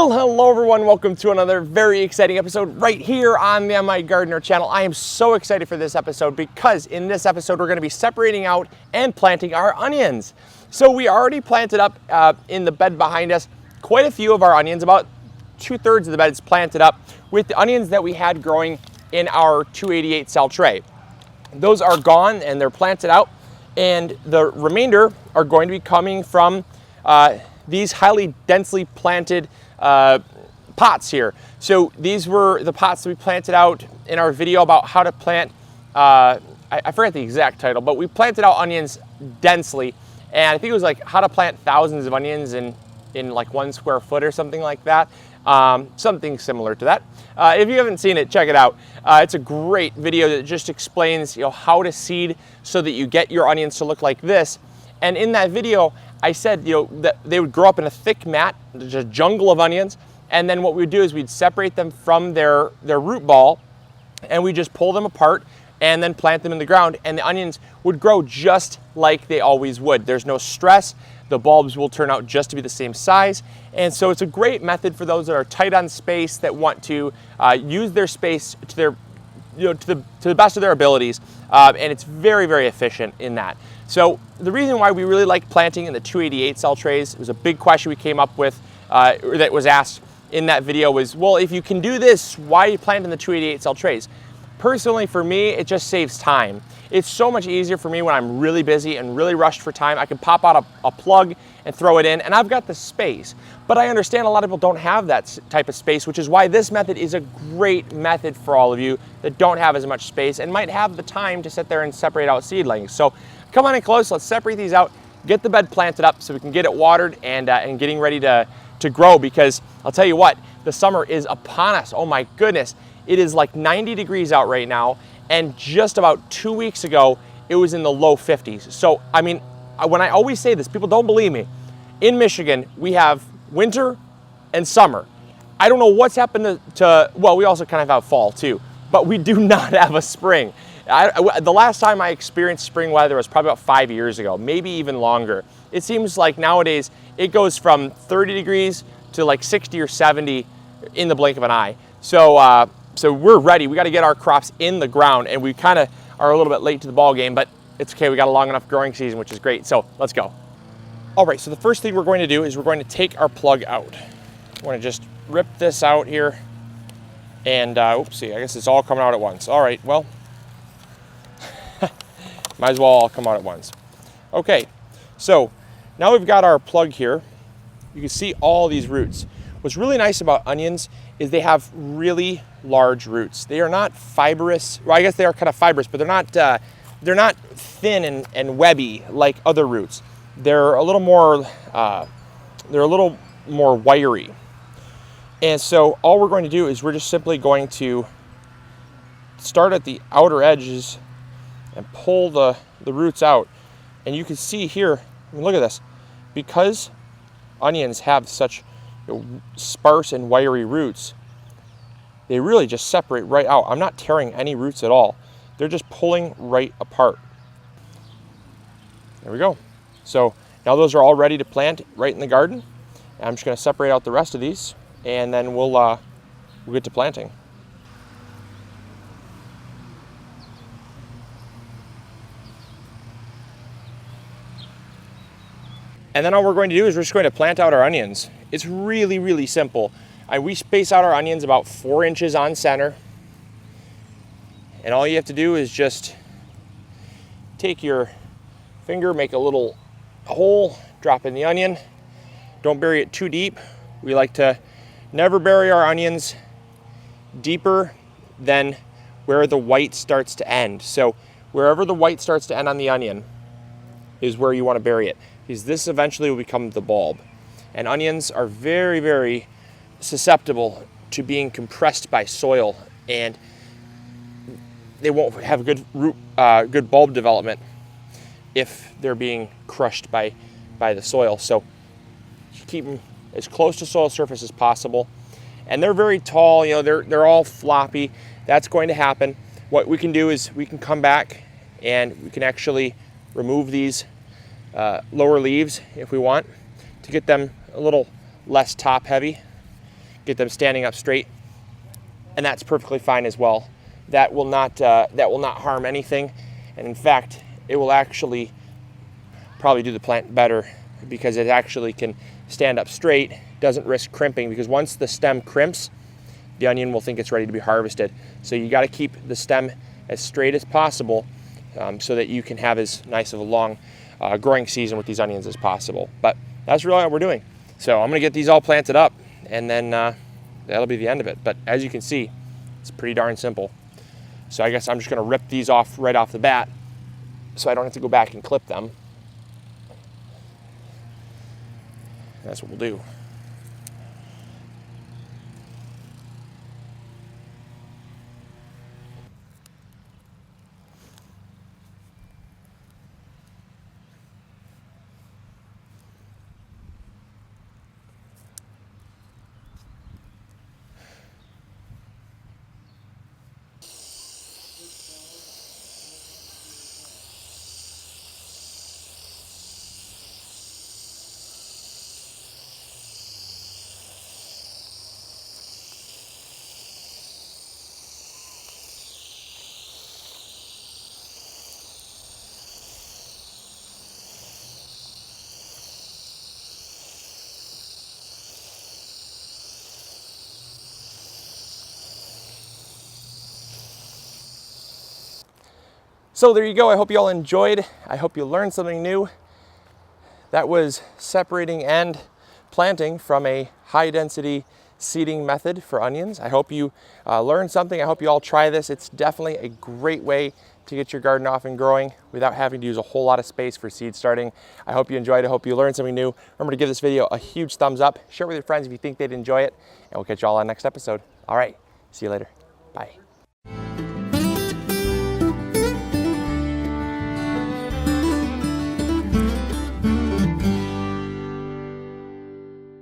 Well, hello everyone, welcome to another very exciting episode right here on the MIgardener channel. I am so excited for this episode because in this episode we're going to be separating out and planting our onions. So we already planted up in the bed behind us quite a few of our onions. About 2/3 of the bed is planted up with the onions that we had growing in our 288 cell tray. Those are gone and they're planted out, and the remainder are going to be coming from these highly densely planted pots here. So these were the pots that we planted out in our video about how to plant, I forget the exact title, but we planted out onions densely, and I think it was like how to plant thousands of onions in like 1 square foot or something like that. Something similar to that. If you haven't seen it, check it out. It's a great video that just explains how to seed so that you get your onions to look like this. And in that video, I said that they would grow up in a thick mat, just a jungle of onions, and then what we would do is we'd separate them from their root ball, and we just pull them apart and then plant them in the ground, and the onions would grow just like they always would. There's no stress. The bulbs will turn out just to be the same size, and so it's a great method for those that are tight on space, that want to use their space to their to the best of their abilities, and it's very, very efficient in that. So the reason why we really like planting in the 288 cell trays, it was a big question we came up with that was asked in that video, was, well, if you can do this, why are you planting the 288 cell trays? Personally, for me, it just saves time. It's so much easier for me when I'm really busy and really rushed for time. I can pop out a plug and throw it in, and I've got the space. But I understand a lot of people don't have that type of space, which is why this method is a great method for all of you that don't have as much space and might have the time to sit there and separate out seedlings. So come on in close, let's separate these out, get the bed planted up so we can get it watered and getting ready to grow, because I'll tell you what, the summer is upon us. Oh my goodness. It is like 90 degrees out right now, and just about 2 weeks ago, it was in the low 50s. So, I mean, when I always say this, people don't believe me. In Michigan, we have winter and summer. I don't know what's happened to well, we also kind of have fall too, but we do not have a spring. The last time I experienced spring weather was probably about 5 years ago, maybe even longer. It seems like nowadays it goes from 30 degrees to like 60 or 70 in the blink of an eye. So, so we're ready. We got to get our crops in the ground, and we kind of are a little bit late to the ball game, but it's okay. We got a long enough growing season, which is great. So let's go. All right, so the first thing we're going to do is we're going to take our plug out. We're going to just rip this out here, and oopsie, I guess it's all coming out at once. All right, well, might as well all come out at once. Okay, so now we've got our plug here. You can see all these roots. What's really nice about onions is they have really large roots. They are not fibrous. Well, I guess they are kind of fibrous, but they're not thin and webby like other roots. They're a little more wiry. And so all we're going to do is we're just simply going to start at the outer edges and pull the roots out. And you can see here, I mean, look at this, because onions have such sparse and wiry roots, they really just separate right out. I'm not tearing any roots at all. They're just pulling right apart. There we go. So now those are all ready to plant right in the garden. And I'm just going to separate out the rest of these, and then we'll get to planting. And then all we're going to do is we're just going to plant out our onions. It's really, really simple. We space out our onions about 4 inches on center. And all you have to do is just take your finger, make a little hole, drop in the onion. Don't bury it too deep. We like to never bury our onions deeper than where the white starts to end. So wherever the white starts to end on the onion is where you want to bury it, because this eventually will become the bulb. And onions are very, very susceptible to being compressed by soil, and they won't have good good bulb development if they're being crushed by the soil. So keep them as close to soil surface as possible. And they're very tall, they're all floppy. That's going to happen. What we can do is we can come back and we can actually remove these lower leaves if we want to get them a little less top heavy. get them standing up straight, and that's perfectly fine as well. That will not harm anything, and in fact, it will actually probably do the plant better because it actually can stand up straight, doesn't risk crimping, because once the stem crimps, the onion will think it's ready to be harvested. So you got to keep the stem as straight as possible so that you can have as nice of a long growing season with these onions as possible. But that's really what we're doing. So I'm gonna get these all planted up, and then that'll be the end of it. But as you can see, it's pretty darn simple. So I guess I'm just gonna rip these off right off the bat so I don't have to go back and clip them. That's what we'll do. So there you go. I hope you all enjoyed. I hope you learned something new. That was separating and planting from a high density seeding method for onions. I hope you learned something. I hope you all try this. It's definitely a great way to get your garden off and growing without having to use a whole lot of space for seed starting. I hope you enjoyed. I hope you learned something new. Remember to give this video a huge thumbs up. Share it with your friends if you think they'd enjoy it. And we'll catch you all on the next episode. All right. See you later. Bye.